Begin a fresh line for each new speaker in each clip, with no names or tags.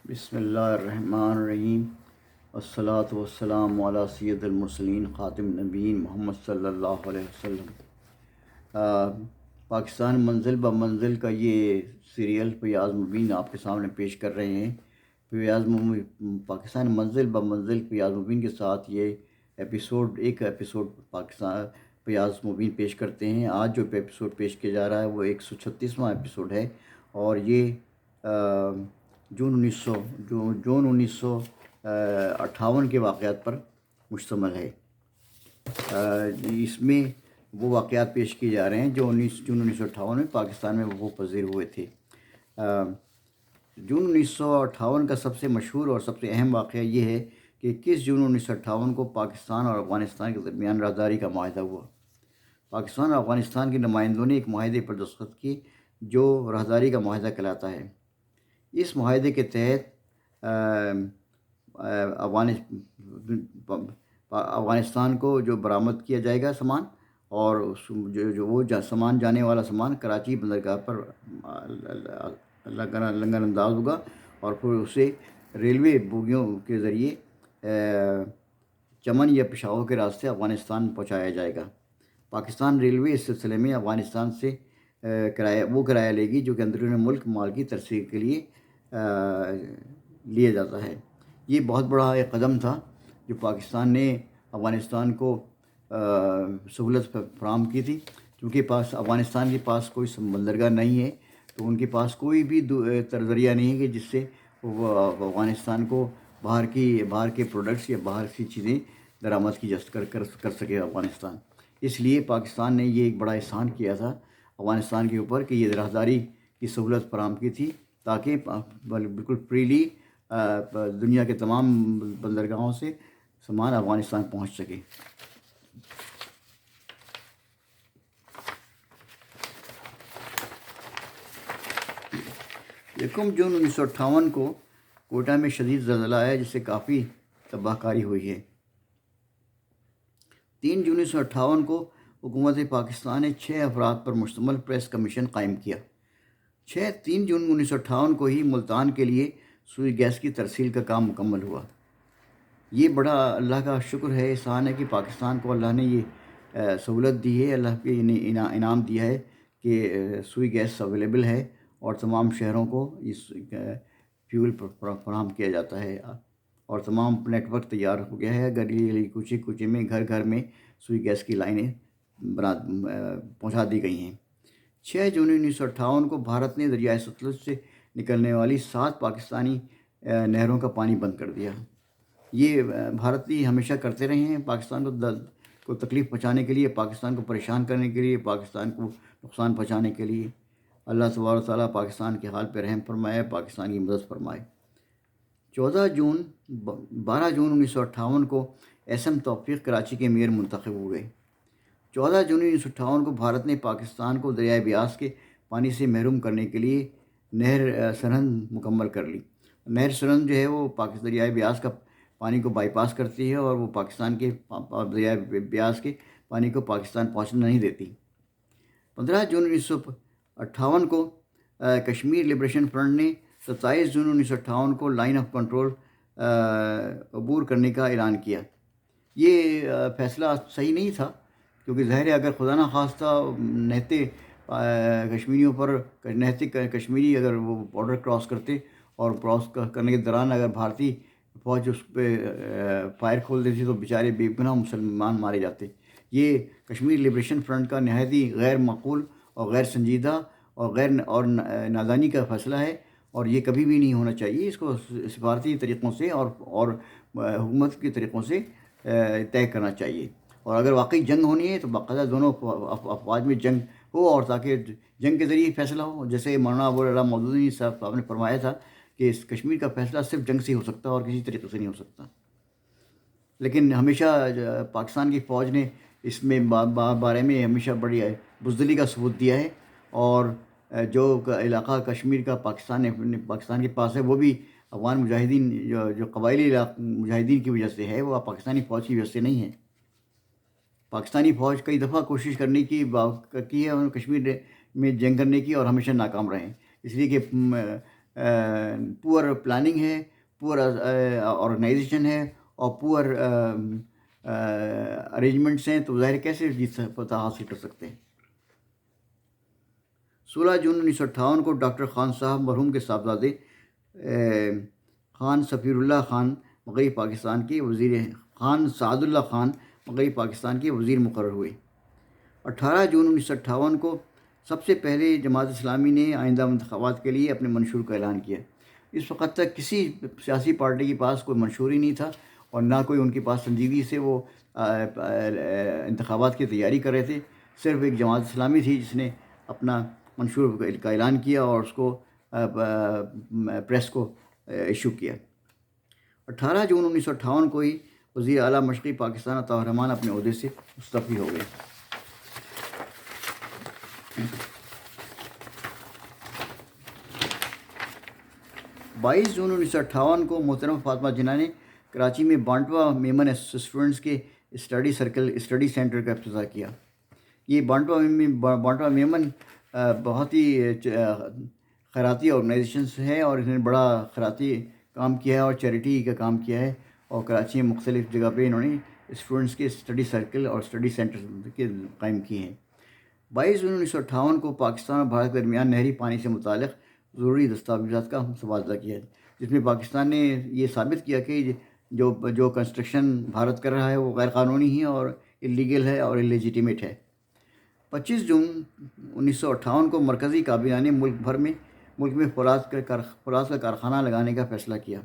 بسم اللہ الرحمن الرحیم والصلاة والسلام علی سید المرسلین خاتم نبیین محمد صلی اللہ علیہ وسلم۔ پاکستان منزل بہ منزل کا یہ سیریل فیاض مبین آپ کے سامنے پیش کر رہے ہیں۔ پاکستان منزل بہ منزل فیاض مبین کے ساتھ یہ ایک ایپیسوڈ پاکستان فیاض مبین پیش کرتے ہیں۔ آج جو ایپیسوڈ پیش کیا جا رہا ہے وہ 136واں ایپیسوڈ ہے، اور یہ جون 1958 کے واقعات پر مشتمل ہے۔ اس میں وہ واقعات پیش کیے جا رہے ہیں جو جون 1958 میں پاکستان میں وقوع پذیر ہوئے تھے۔ جون 1958 کا سب سے مشہور اور سب سے اہم واقعہ یہ ہے کہ 21 جون 1958 کو پاکستان اور افغانستان کے درمیان راہداری کا معاہدہ ہوا۔ پاکستان اور افغانستان کے نمائندوں نے ایک معاہدے پر دستخط کیے جو راہداری کا معاہدہ کہلاتا ہے۔ اس معاہدے کے تحت افغانستان کو جو برآمد کیا جائے گا سامان، اور وہ سامان جانے والا سامان کراچی بندرگاہ پر لنگر انداز ہوگا، اور پھر اسے ریلوے بوگیوں کے ذریعے چمن یا پشاور کے راستے افغانستان پہنچایا جائے گا۔ پاکستان ریلوے اس سلسلے میں افغانستان سے کرایہ لے گی جو کہ اندرون ملک مال کی ترسیل کے لیے لیا جاتا ہے۔ یہ بہت بڑا ایک قدم تھا جو پاکستان نے افغانستان کو سہولت فراہم کی تھی، کیونکہ افغانستان کے پاس کوئی بندرگاہ نہیں ہے، تو ان کے پاس کوئی بھی ذریعہ نہیں ہے کہ جس سے وہ افغانستان کو باہر کے پروڈکٹس یا باہر کی چیزیں درآمد کی کر سکے افغانستان۔ اس لیے پاکستان نے یہ ایک بڑا احسان کیا تھا افغانستان کے اوپر کہ یہ راہداری کی سہولت فراہم کی تھی، تاکہ بالکل فریلی دنیا کے تمام بندرگاہوں سے سامان افغانستان پہنچ سکے۔ یکم جون 1958 کو کوئٹہ میں شدید زلزلہ آیا جس سے کافی تباہ کاری ہوئی ہے۔ 3 جون 1958 کو حکومت پاکستان نے 6 افراد پر مشتمل پریس کمیشن قائم کیا۔ 3 جون 1958 کو ہی ملتان کے لیے سوئی گیس کی ترسیل کا کام مکمل ہوا۔ یہ بڑا اللہ کا شکر ہے، احسان ہے کہ پاکستان کو اللہ نے یہ سہولت دی ہے، اللہ کے انعام دیا ہے کہ سوئی گیس اویلیبل ہے اور تمام شہروں کو اس فیول فراہم کیا جاتا ہے، اور تمام نیٹ ورک تیار ہو گیا ہے۔ گلی کوچے کوچے میں گھر گھر میں سوئی گیس کی لائنیں پہنچا دی گئی ہیں۔ 6 جون 1958 کو بھارت نے دریائے ستلج سے نکلنے والی 7 پاکستانی نہروں کا پانی بند کر دیا۔ یہ بھارتی ہمیشہ کرتے رہے ہیں، پاکستان کو تکلیف پہنچانے کے لیے، پاکستان کو پریشان کرنے کے لیے، پاکستان کو نقصان پہنچانے کے لیے۔ اللہ تبارک و تعالیٰ پاکستان کے حال پہ رحم فرمائے، پاکستان کی مدد فرمائے۔ 12 جون 1958 کو ایس ایم توفیق کراچی کے میئر منتخب ہو گئے۔ 14 جون 1958 کو بھارت نے پاکستان کو دریائے بیاس کے پانی سے محروم کرنے کے لیے نہر سرہند مکمل کر لی۔ نہر سرہند جو ہے وہ دریائے بیاس کا پانی کو بائی پاس کرتی ہے، اور وہ پاکستان کے دریائے بیاس کے پانی کو پاکستان پہنچنے نہیں دیتی۔ 15 جون 1958 کو کشمیر لبریشن فرنٹ نے 27 جون 1958 کو لائن آف کنٹرول عبور کرنے کا اعلان کیا۔ یہ فیصلہ صحیح نہیں تھا، کیونکہ ظاہر ہے اگر خدا نخواستہ نہتے کشمیریوں پر کشمیری اگر وہ بارڈر کراس کرتے، اور کراس کرنے کے دوران اگر بھارتی فوج اس پہ فائر کھول دیتی تو بیچارے بے گناہ مسلمان مارے جاتے۔ یہ کشمیر لبریشن فرنٹ کا نہایت غیر معقول اور غیر سنجیدہ اور نادانی کا فیصلہ ہے، اور یہ کبھی بھی نہیں ہونا چاہیے۔ اس کو سفارتی طریقوں سے اور حکومت کے طریقوں سے طے کرنا چاہیے، اور اگر واقعی جنگ ہونی ہے تو باقاعدہ دونوں افواج میں جنگ ہو، اور تاکہ جنگ کے ذریعے فیصلہ ہو، جیسے مولانا ابو العلا مودودی صاحب نے فرمایا تھا کہ اس کشمیر کا فیصلہ صرف جنگ سے ہو سکتا ہے اور کسی طریقے سے نہیں ہو سکتا۔ لیکن ہمیشہ پاکستان کی فوج نے اس میں بارے میں ہمیشہ بڑی بزدلی کا ثبوت دیا ہے، اور جو علاقہ کشمیر کا پاکستان کے پاس ہے وہ بھی افغان مجاہدین جو قبائلی مجاہدین کی وجہ سے ہے، وہ پاکستانی فوج کی وجہ سے نہیں ہے۔ پاکستانی فوج کئی دفعہ کوشش کرنے کی ہے کشمیر میں جنگ کرنے کی، اور ہمیشہ ناکام رہے ہیں، اس لیے کہ پور پلاننگ ہے، پور آرگنائزیشن ہے اور پور ارینجمنٹس ہیں، تو ظاہر کیسے جیت فتح حاصل کر سکتے ہیں۔ 16 جون 1958 کو ڈاکٹر خان صاحب مرحوم کے صاحبزادے خان سفیر اللہ خان مغربی پاکستان کے خان سعد اللہ خان مغربی پاکستان کے وزیر مقرر ہوئے۔ 18 جون 1958 کو سب سے پہلے جماعت اسلامی نے آئندہ انتخابات کے لیے اپنے منشور کا اعلان کیا۔ اس وقت تک کسی سیاسی پارٹی کے پاس کوئی منشور ہی نہیں تھا اور نہ کوئی ان کے پاس سنجیدگی سے وہ انتخابات کی تیاری کر رہے تھے۔ صرف ایک جماعت اسلامی تھی جس نے اپنا منشور کا اعلان کیا اور اس کو پریس کو ایشو کیا۔ 18 جون 1958 کو ہی وزیر اعلیٰ مشرقی پاکستان عطاء الرحمٰن اپنے عہدے سے مستعفی ہو گئے۔ 22 جون 1958 کو محترمہ فاطمہ جناح نے کراچی میں بانٹوا میمن اسٹوڈنٹس کے اسٹڈی سینٹر کا افتتاح کیا۔ یہ بانٹوا میمن بہت ہی خیراتی آرگنائزیشنس ہے اور اس نے بڑا خیراتی کام کیا ہے اور چیریٹی کا کام کیا ہے، اور کراچی میں مختلف جگہ پہ انہوں نے اسٹوڈنٹس کے اسٹڈی سرکل اور اسٹڈی سینٹر کے قائم کیے ہیں۔ 22 جون 1958 کو پاکستان اور بھارت کے درمیان نہری پانی سے متعلق ضروری دستاویزات کا تبادلہ کیا ہے، جس میں پاکستان نے یہ ثابت کیا کہ جو کنسٹرکشن بھارت کر رہا ہے وہ غیر قانونی ہے اور اللیگل ہے اور اللیجیٹیمیٹ ہے۔ 25 جون 1958 کو مرکزی کابینہ نے ملک میں فولاد کا کارخانہ لگانے کا فیصلہ کیا۔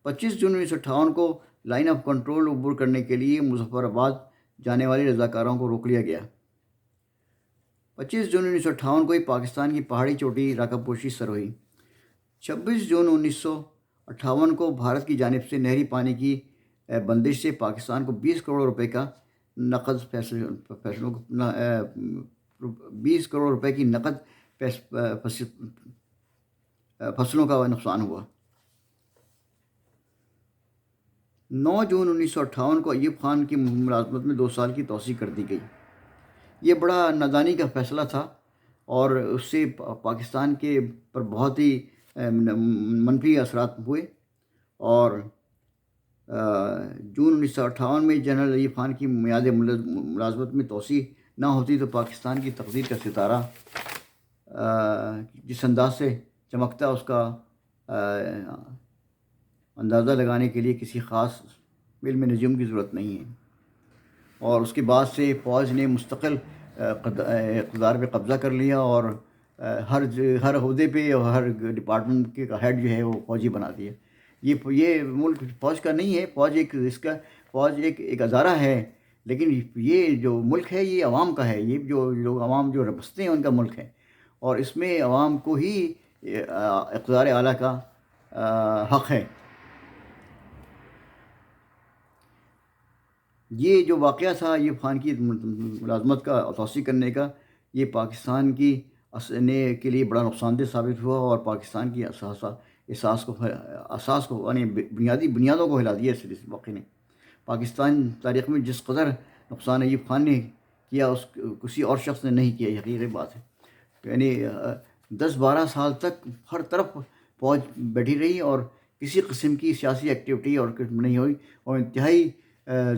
25 جون 1958 کو لائن آف کنٹرول عبور کرنے کے لیے مظفر آباد جانے والے رضاکاروں کو روک لیا گیا۔ 25 جون 1958 کو ہی پاکستان کی پہاڑی چوٹی راکا پوشی سر ہوئی۔ 26 جون 1958 کو بھارت کی جانب سے نہری پانی کی بندش سے پاکستان کو 20 کروڑ روپے کا نقد 20 کروڑ روپے کی نقد فصلوں کا نقصان ہوا۔ 9 جون 1958 کو ایوب خان کی ملازمت میں 2 سال کی توسیع کر دی گئی۔ یہ بڑا نادانی کا فیصلہ تھا اور اس سے پاکستان کے پر بہت ہی منفی اثرات ہوئے، اور جون 1958 میں جنرل ایوب خان کی میعاد ملازمت میں توسیع نہ ہوتی تو پاکستان کی تقدیر کا ستارہ جس انداز سے چمکتا اس کا اندازہ لگانے کے لیے کسی خاص علم نجوم کی ضرورت نہیں ہے۔ اور اس کے بعد سے فوج نے مستقل اقتدار پہ قبضہ کر لیا اور ہر عہدے پہ اور ہر ڈپارٹمنٹ کے ہیڈ جو ہے وہ فوجی بنا دیا۔ یہ ملک فوج کا نہیں ہے، فوج ایک ادارہ ہے، لیکن یہ جو ملک ہے یہ عوام کا ہے، یہ جو عوام جو بستے ہیں ان کا ملک ہے، اور اس میں عوام کو ہی اقتدار اعلیٰ کا حق ہے۔ یہ جو واقعہ تھا ایوب خان کی ملازمت کا توسیع کرنے کا، یہ پاکستان کی کے لیے بڑا نقصان دہ ثابت ہوا اور پاکستان کی اساس کو یعنی بنیادوں کو ہلا دیا۔ اس واقعے نے پاکستان تاریخ میں جس قدر نقصان ایوب خان نے کیا اس کسی اور شخص نے نہیں کیا، یہ حقیقی بات ہے۔ یعنی 10-12 سال تک ہر طرف فوج بیٹھی رہی اور کسی قسم کی سیاسی ایکٹیویٹی اور نہیں ہوئی، اور انتہائی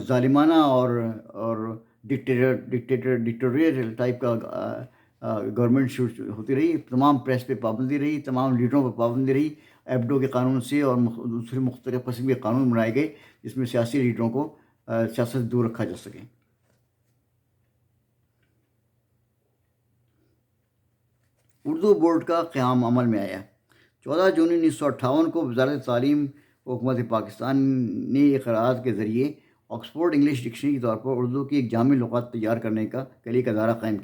ظالمانہ اور ڈکٹیٹوریل ٹائپ کا گورنمنٹ ہوتی رہی۔ تمام پریس پہ پابندی رہی، تمام لیڈروں پہ پابندی رہی، ایبڈو کے قانون سے اور دوسرے مختلف قسم کے قانون بنائے گئے جس میں سیاسی لیڈروں کو سیاست سے دور رکھا جا سکے۔ اردو بورڈ کا قیام عمل میں آیا۔ 14 جون 1958 کو وزارت تعلیم حکومت پاکستان نے اقراءات کے ذریعے آکسفورڈ انگلش ڈکشنری کے طور پر اردو کی ایک جامع لغت تیار کرنے کے لیے ایک ادارہ قائم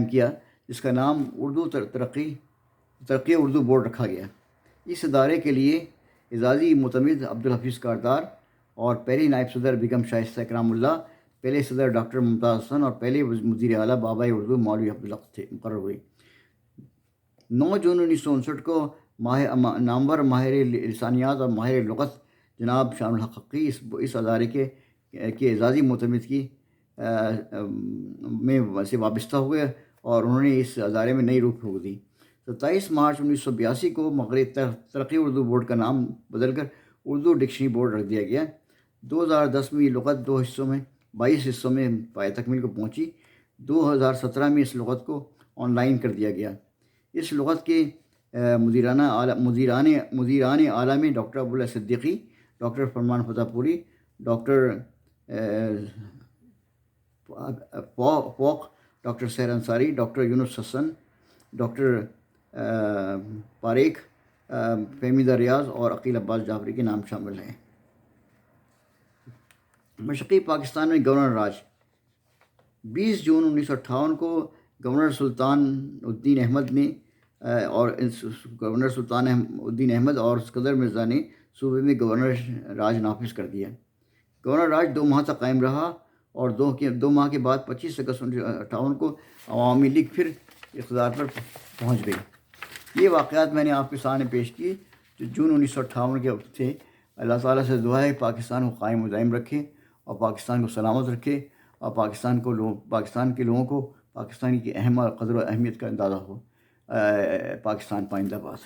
کیا جس کا نام ترقی اردو بورڈ رکھا گیا۔ اس ادارے کے لیے اعزازی معتمد عبدالحفیظ کاردار اور پہلے نائب صدر بیگم شائستہ اکرام اللہ، پہلے صدر ڈاکٹر ممتاز حسن اور پہلے مدیر اعلیٰ بابا اردو مولوی عبدالحق مقرر ہوئے۔ 9 جون 1959 کو نامور ماہر لسانیات اور ماہر لغت جناب شان الحق حقی اس ادارے کے اعزازی معتمد کی میں سے وابستہ ہوئے اور انہوں نے اس ادارے میں نئی روح پھونک دی۔ 27 مارچ 1982 کو مغربی ترقی اردو بورڈ کا نام بدل کر اردو ڈکشنری بورڈ رکھ دیا گیا۔ 2010 میں یہ لغت 22 حصوں میں پائے تکمیل کو پہنچی۔ 2017 میں اس لغت کو آن لائن کر دیا گیا۔ اس لغت کے مدیران اعلیٰ میں ڈاکٹر ابواللہ صدیقی، ڈاکٹر فرمان فتح پوری، ڈاکٹر فوق، ڈاکٹر سحر انصاری، ڈاکٹر یونس حسن، ڈاکٹر پاریکھ، فہمیدہ ریاض اور عقیل عباس جعفری کے نام شامل ہیں۔ مشرقی پاکستان میں گورنر راج۔ 20 جون 1958 کو گورنر سلطان الدین احمد اور اسکندر مرزا نے صوبے میں گورنر راج نافذ کر دیا۔ گورنر راج 2 ماہ تک قائم رہا اور 2 ماہ کے بعد 25 اگست 1958 کو عوامی لیگ پھر اقتدار پر پہنچ گئی۔ یہ واقعات میں نے آپ کے سامنے پیش کیے جو جون 1958 کے وقت تھے۔ اللہ تعالیٰ سے دعا ہے پاکستان کو قائم و دائم رکھے اور پاکستان کو سلامت رکھے اور پاکستان کے لوگوں کو پاکستانی کی قدر و اہمیت کا اندازہ ہو۔ پاکستان پائندہ باد۔